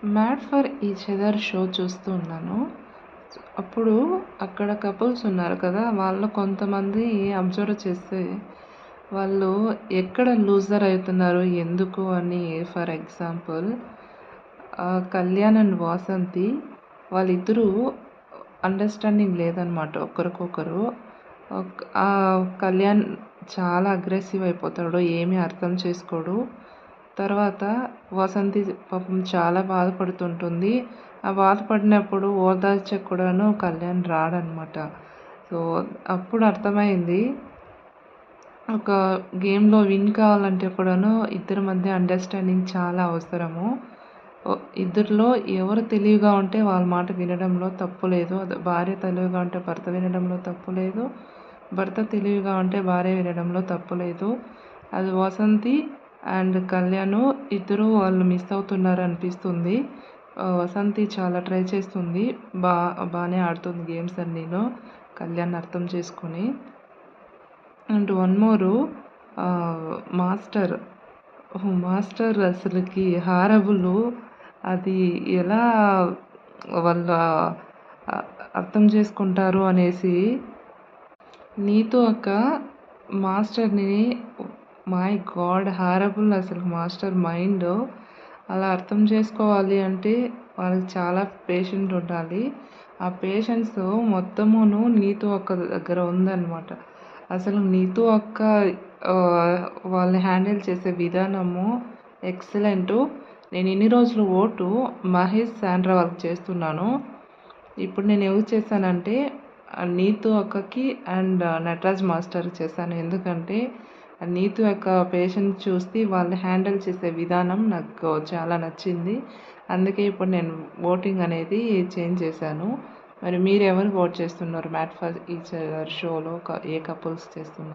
Mad for each other show చూస్తూ ఉన్నాను. అప్పుడు అక్కడ కపుల్స్ ఉన్నారు కదా! వాళ్ళు కొంతమంది అబ్జర్వ్ చేస్తే వాళ్ళు ఎక్కడ లూజర్ అవుతున్నారు, ఎందుకు అని for example Kalyan and Vasanthi వాళ్ళిద్దరూ అండర్‌స్టాండింగ్ లేదనమాట ఒకరికొకరు. కళ్యాణ్ చాలా అగ్రెసివ్ అయిపోతాడు. ఏమీ అర్థం చేసుకోడు. తర్వాత వసంతి పాపం చాలా బాధపడుతుంటుంది. ఆ బాధపడినప్పుడు ఓదార్చకు కూడాను కళ్యాణ్ రాడనమాట. సో, అప్పుడు అర్థమైంది ఒక గేమ్‌లో విన్ కావాలంటే కూడాను ఇద్దరి మధ్య అండర్‌స్టాండింగ్ చాలా అవసరము. ఇద్దరిలో ఎవరు తెలివిగా ఉంటే వాళ్ళ మాట వినడంలో తప్పు లేదు. భార్య తెలివిగా ఉంటే భర్త వినడంలో తప్పు లేదు. భర్త తెలివిగా ఉంటే భార్య వినడంలో తప్పు లేదు. అది వసంతి అండ్ కళ్యాణ్ ఇద్దరు వాళ్ళు మిస్ అవుతున్నారు అనిపిస్తుంది. వసంతి చాలా ట్రై చేస్తుంది. బాగానే ఆడుతుంది గేమ్స్ అన్నీను కళ్యాణ్ అర్థం చేసుకొని. అండ్ వన్ మోరు మాస్టర్ అసలుకి హారబుల్ అది ఎలా వాళ్ళ అర్థం చేసుకుంటారు అనేసి నీతు అక్క మాస్టర్ని మై గాడ్ హారబుల్ అసలు మాస్టర్ మైండ్ అలా అర్థం చేసుకోవాలి అంటే వాళ్ళకి చాలా పేషెంట్ ఉండాలి. ఆ పేషెన్స్ మొత్తమును నీతు అక్క దగ్గర ఉందన్నమాట. అసలు నీతు అక్క వాళ్ళని హ్యాండిల్ చేసే విధానము ఎక్సలెంటు. నేను ఇన్ని రోజులు ఓటు మహేష్ శాండ్రా వాళ్ళకి చేస్తున్నాను. ఇప్పుడు నేను ఎవరు చేశానంటే నీతు అక్కకి అండ్ నటరాజ్ మాస్టర్ చేశాను. ఎందుకంటే నీతు యొక్క పేషెంట్ చూసి వాళ్ళు హ్యాండిల్ చేసే విధానం నాకు చాలా నచ్చింది. అందుకే ఇప్పుడు నేను ఓటింగ్ అనేది చేంజ్ చేశాను. మరి మీరు ఎవరు ఓట్ చేస్తున్నారు మ్యాడ్ ఫర్ ఈచ్ అదర్ షోలో ఏ కపుల్స్ చేస్తున్నారు?